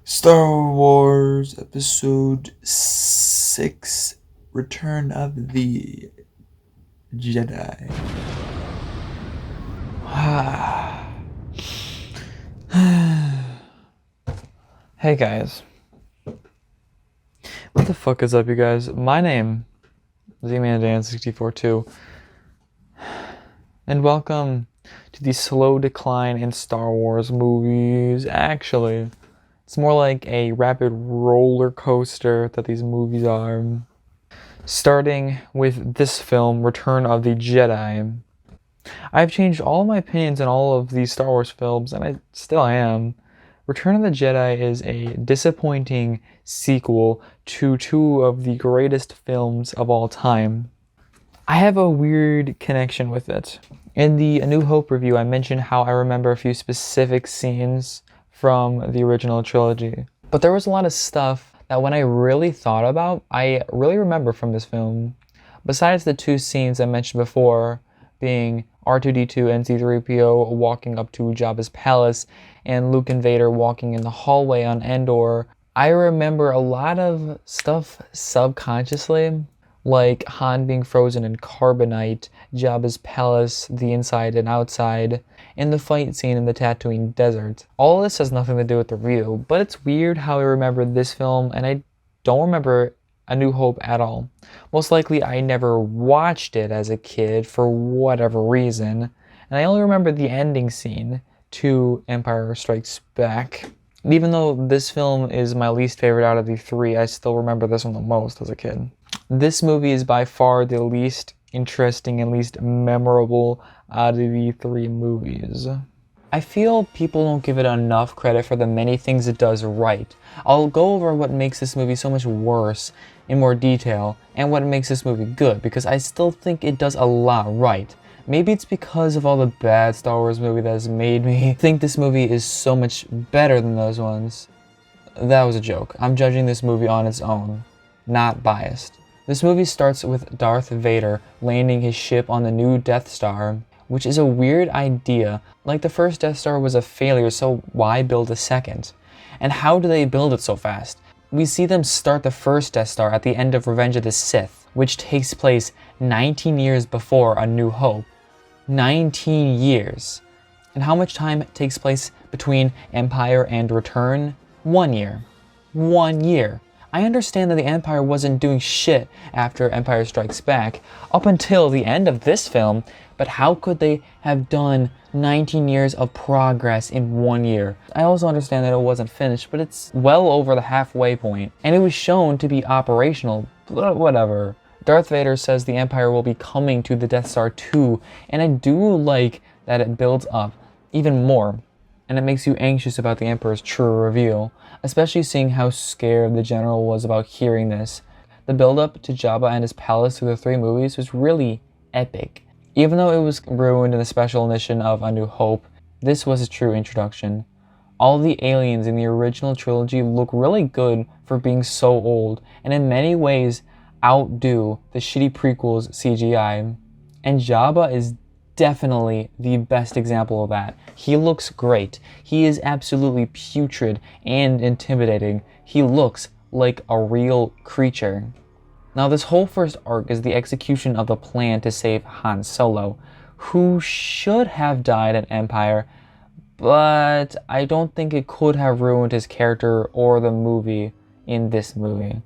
Star Wars Episode 6 Return of the Jedi. Hey guys. What the fuck is up, you guys? My name is Z-Man-Dan64-2, and welcome to the slow decline in Star Wars movies. Actually, it's more like a rapid roller coaster that these movies are. Starting with this film, Return of the Jedi. I've changed all of my opinions on all of these Star Wars films, and I still am. Return of the Jedi is a disappointing sequel to two of the greatest films of all time. I have a weird connection with it. In the A New Hope review, I mentioned how I remember a few specific scenes from the original trilogy. But there was a lot of stuff that when I really thought about, I really remember from this film. Besides the two scenes I mentioned before, being R2-D2 and C-3PO walking up to Jabba's palace and Luke and Vader walking in the hallway on Endor, I remember a lot of stuff subconsciously, like Han being frozen in carbonite, Jabba's palace, the inside and outside, and the fight scene in the Tatooine desert. All this has nothing to do with the review, but it's weird how I remember this film and I don't remember A New Hope at all. Most likely I never watched it as a kid for whatever reason, and I only remember the ending scene to Empire Strikes Back. Even though this film is my least favorite out of the three, I still remember this one the most as a kid. This movie is by far the least interesting and least memorable out of the three movies. I feel people don't give it enough credit for the many things it does right. I'll go over what makes this movie so much worse in more detail and what makes this movie good, because I still think it does a lot right. Maybe it's because of all the bad Star Wars movies that has made me think this movie is so much better than those ones. That was a joke. I'm judging this movie on its own, not biased. This movie starts with Darth Vader landing his ship on the new Death Star, which is a weird idea. Like, the first Death Star was a failure, so why build a second? And how do they build it so fast? We see them start the first Death Star at the end of Revenge of the Sith, which takes place 19 years before A New Hope. 19 years. And how much time takes place between Empire and Return? 1 year. 1 year. I understand that the Empire wasn't doing shit after Empire Strikes Back up until the end of this film, but how could they have done 19 years of progress in 1 year? I also understand that it wasn't finished, but it's well over the halfway point, and it was shown to be operational, but whatever. Darth Vader says the Empire will be coming to the Death Star 2, and I do like that it builds up even more, and it makes you anxious about the Emperor's true reveal, especially seeing how scared the general was about hearing this. The build-up to Jabba and his palace through the three movies was really epic. Even though it was ruined in the special edition of A New Hope, this was a true introduction. All the aliens in the original trilogy look really good for being so old, and in many ways outdo the shitty prequels CGI. And Jabba is definitely the best example of that. He looks great. He is absolutely putrid and intimidating. He looks like a real creature. Now, this whole first arc is the execution of the plan to save Han Solo, who should have died in Empire, but I don't think it could have ruined his character or the movie in this movie.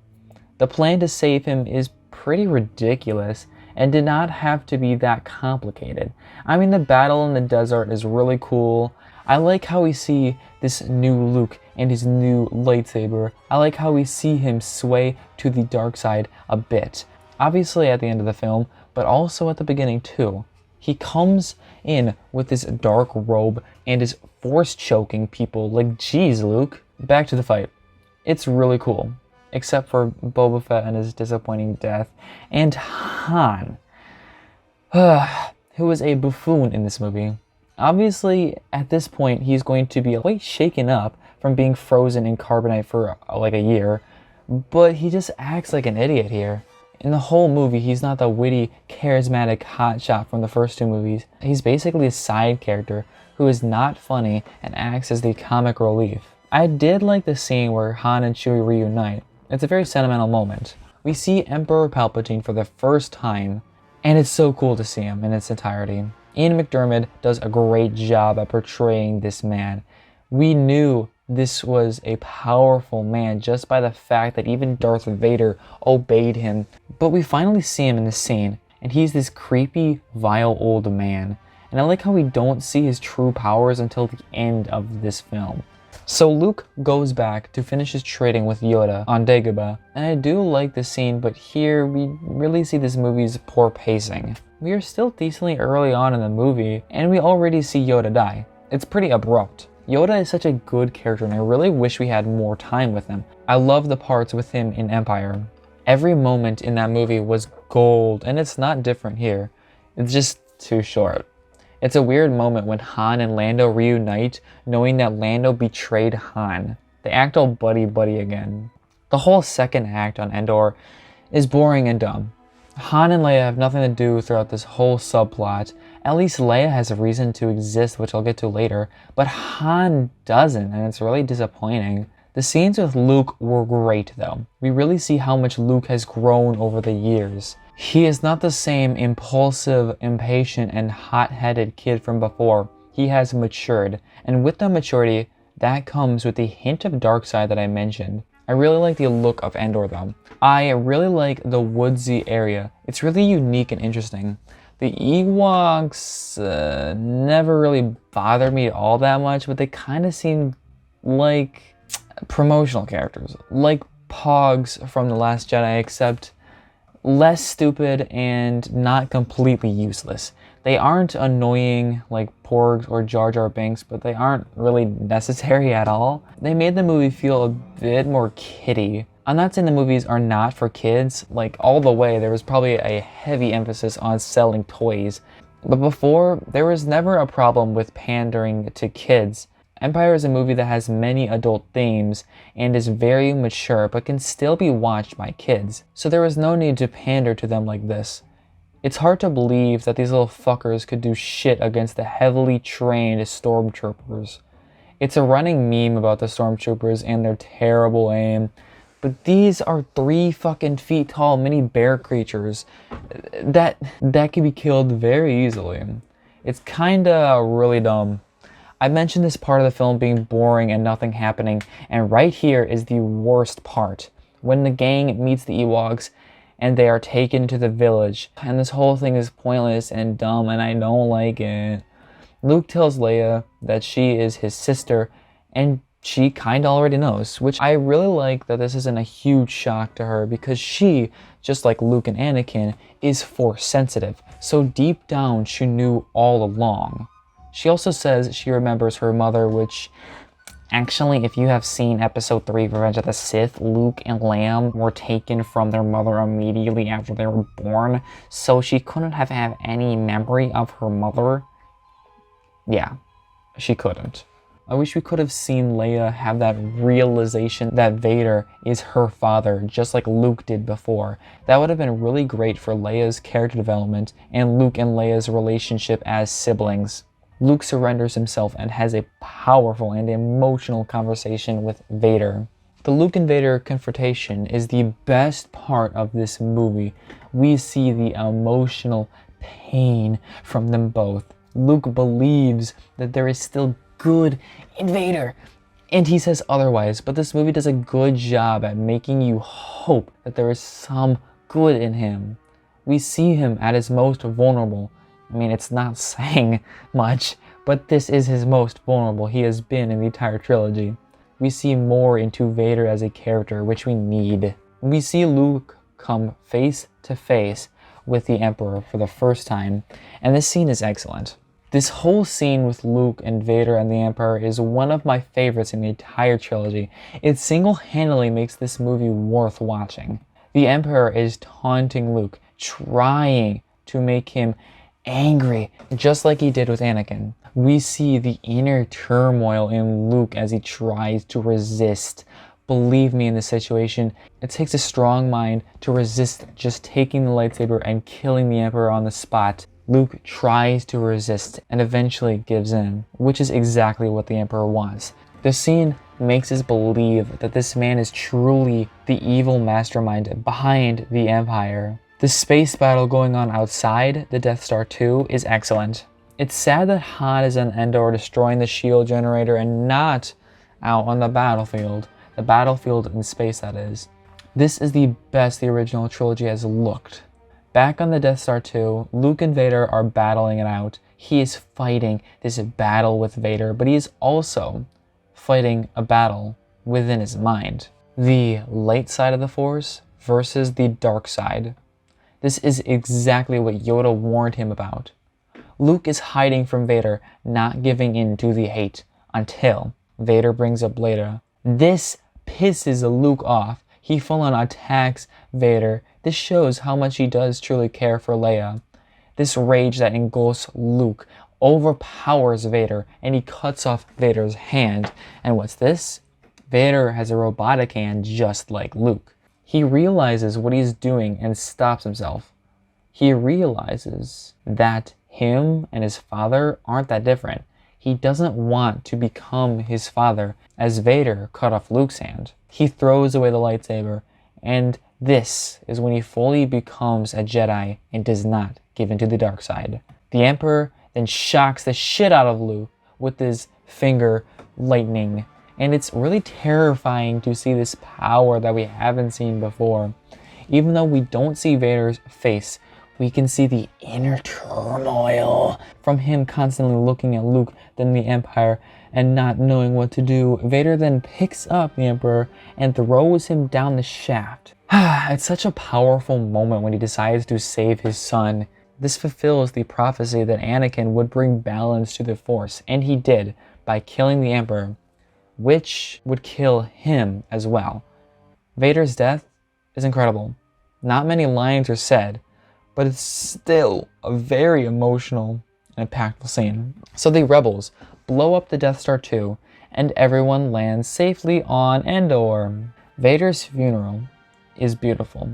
The plan to save him is pretty ridiculous and did not have to be that complicated. I mean, the battle in the desert is really cool. I like how we see this new Luke and his new lightsaber. I like how we see him sway to the dark side a bit. Obviously at the end of the film, but also at the beginning too. He comes in with this dark robe and is force choking people like, geez, Luke. Back to the fight. It's really cool. Except for Boba Fett and his disappointing death, and Han, who is a buffoon in this movie. Obviously, at this point, he's going to be quite shaken up from being frozen in carbonite for like a year, but he just acts like an idiot here. In the whole movie, he's not the witty, charismatic hotshot from the first two movies. He's basically a side character who is not funny and acts as the comic relief. I did like the scene where Han and Chewie reunite. It's a very sentimental moment. We see Emperor Palpatine for the first time, and it's so cool to see him in its entirety. Ian McDiarmid does a great job at portraying this man. We knew this was a powerful man just by the fact that even Darth Vader obeyed him. But we finally see him in the scene, and he's this creepy, vile old man. And I like how we don't see his true powers until the end of this film. So Luke goes back to finish his trading with Yoda on Dagobah, and I do like the scene, but here we really see this movie's poor pacing. We are still decently early on in the movie, and we already see Yoda die. It's pretty abrupt. Yoda is such a good character, and I really wish we had more time with him. I love the parts with him in Empire. Every moment in that movie was gold, and it's not different here. It's just too short. It's a weird moment when Han and Lando reunite, knowing that Lando betrayed Han. They act all buddy-buddy again. The whole second act on Endor is boring and dumb. Han and Leia have nothing to do throughout this whole subplot. At least Leia has a reason to exist, which I'll get to later, but Han doesn't, and it's really disappointing. The scenes with Luke were great though. We really see how much Luke has grown over the years. He is not the same impulsive, impatient, and hot-headed kid from before. He has matured, and with that maturity, that comes with the hint of dark side that I mentioned. I really like the look of Endor though. I really like the woodsy area. It's really unique and interesting. The Ewoks never really bothered me all that much, but they kind of seem like promotional characters. Like Pogs from The Last Jedi, except less stupid and not completely useless. They aren't annoying like Porgs or Jar Jar Binks, but they aren't really necessary at all. They made the movie feel a bit more kiddie. I'm not saying the movies are not for kids, like all the way there was probably a heavy emphasis on selling toys. But before, there was never a problem with pandering to kids. Empire is a movie that has many adult themes and is very mature but can still be watched by kids, so there was no need to pander to them like this. It's hard to believe that these little fuckers could do shit against the heavily trained stormtroopers. It's a running meme about the stormtroopers and their terrible aim, but these are 3 fucking feet tall mini bear creatures that can be killed very easily. It's kinda really dumb. I mentioned this part of the film being boring and nothing happening, and right here is the worst part. When the gang meets the Ewoks and they are taken to the village, and this whole thing is pointless and dumb and I don't like it. Luke tells Leia that she is his sister, and she kinda already knows, which I really like that this isn't a huge shock to her because she, just like Luke and Anakin, is Force sensitive, so deep down she knew all along. She also says she remembers her mother, which actually, if you have seen episode 3, Revenge of the Sith, Luke and Leia were taken from their mother immediately after they were born, so she couldn't have had any memory of her mother. Yeah, she couldn't. I wish we could have seen Leia have that realization that Vader is her father, just like Luke did before. That would have been really great for Leia's character development and Luke and Leia's relationship as siblings. Luke surrenders himself and has a powerful and emotional conversation with Vader. The Luke and Vader confrontation is the best part of this movie. We see the emotional pain from them both. Luke believes that there is still good in Vader, and he says otherwise, but this movie does a good job at making you hope that there is some good in him. We see him at his most vulnerable. I mean, it's not saying much, but this is his most vulnerable he has been in the entire trilogy. We see more into Vader as a character, which we need. We see Luke come face to face with the Emperor for the first time, and this scene is excellent. This whole scene with Luke and Vader and the Emperor is one of my favorites in the entire trilogy. It single-handedly makes this movie worth watching. The Emperor is taunting Luke, trying to make him angry, just like he did with Anakin. We see the inner turmoil in Luke as he tries to resist. Believe me, in this situation, it takes a strong mind to resist just taking the lightsaber and killing the Emperor on the spot. Luke tries to resist and eventually gives in, which is exactly what the Emperor wants. The scene makes us believe that this man is truly the evil mastermind behind the Empire. The space battle going on outside the Death Star 2 is excellent. It's sad that Han is on Endor destroying the shield generator and not out on the battlefield. The battlefield in space, that is. This is the best the original trilogy has looked. Back on the Death Star 2, Luke and Vader are battling it out. He is fighting this battle with Vader, but he is also fighting a battle within his mind. The light side of the Force versus the dark side. This is exactly what Yoda warned him about. Luke is hiding from Vader, not giving in to the hate, until Vader brings up Leia. This pisses Luke off. He full-on attacks Vader. This shows how much he does truly care for Leia. This rage that engulfs Luke overpowers Vader, and he cuts off Vader's hand. And what's this? Vader has a robotic hand just like Luke. He realizes what he's doing and stops himself. He realizes that him and his father aren't that different. He doesn't want to become his father, as Vader cut off Luke's hand. He throws away the lightsaber, and this is when he fully becomes a Jedi and does not give in to the dark side. The Emperor then shocks the shit out of Luke with his finger lightning, and it's really terrifying to see this power that we haven't seen before. Even though we don't see Vader's face, we can see the inner turmoil from him constantly looking at Luke, then the Empire, and not knowing what to do. Vader then picks up the Emperor and throws him down the shaft. It's such a powerful moment when he decides to save his son. This fulfills the prophecy that Anakin would bring balance to the Force, and he did by killing the Emperor, which would kill him as well. Vader's death is incredible. Not many lines are said, but it's still a very emotional and impactful scene. So the rebels blow up the Death Star 2, and everyone lands safely on Endor. Vader's funeral is beautiful,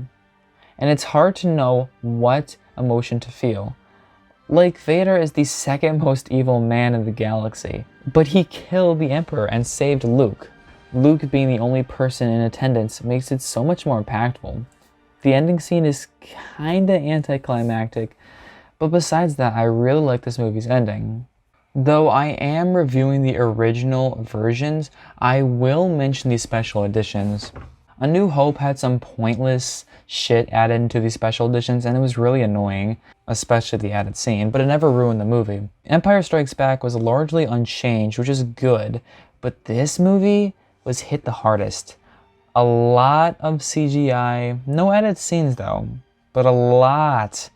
and it's hard to know what emotion to feel. Like, Vader is the second most evil man in the galaxy, but he killed the Emperor and saved Luke. Luke being the only person in attendance makes it so much more impactful. The ending scene is kinda anticlimactic, but besides that, I really like this movie's ending. Though I am reviewing the original versions, I will mention the special editions. A New Hope had some pointless shit added into the special editions, and it was really annoying, especially the added scene, but it never ruined the movie. Empire Strikes Back was largely unchanged, which is good, but this movie was hit the hardest. A lot of CGI, no added scenes though, but a lot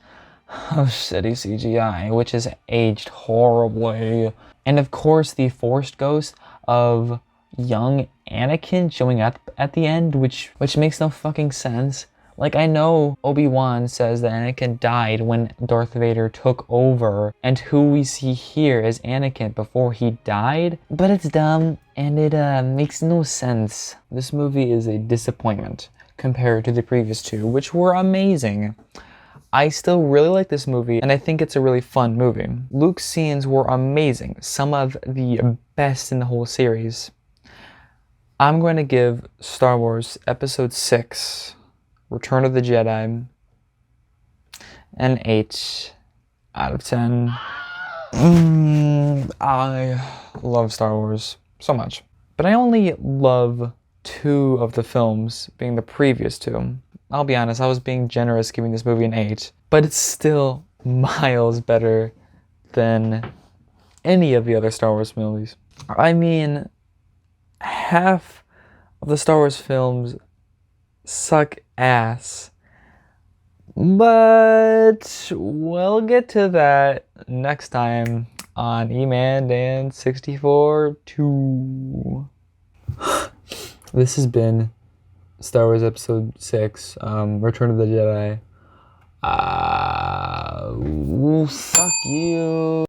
of shitty CGI, which has aged horribly. And of course the forced ghost of young Anakin showing up at the end, which makes no fucking sense. Like, I know Obi-Wan says that Anakin died when Darth Vader took over, and who we see here is Anakin before he died, but it's dumb, and it makes no sense. This movie is a disappointment compared to the previous two, which were amazing. I still really like this movie, and I think it's a really fun movie. Luke's scenes were amazing, some of the best in the whole series. I'm going to give Star Wars Episode 6, Return of the Jedi, an 8 out of 10. I love Star Wars so much. But I only love 2 of the films, being the previous 2. I'll be honest, I was being generous giving this movie an 8. But it's still miles better than any of the other Star Wars movies. I mean, half of the Star Wars films suck ass. But we'll get to that next time on E-Man 64 2. This has been Star Wars Episode 6, Return of the Jedi. Fuck you.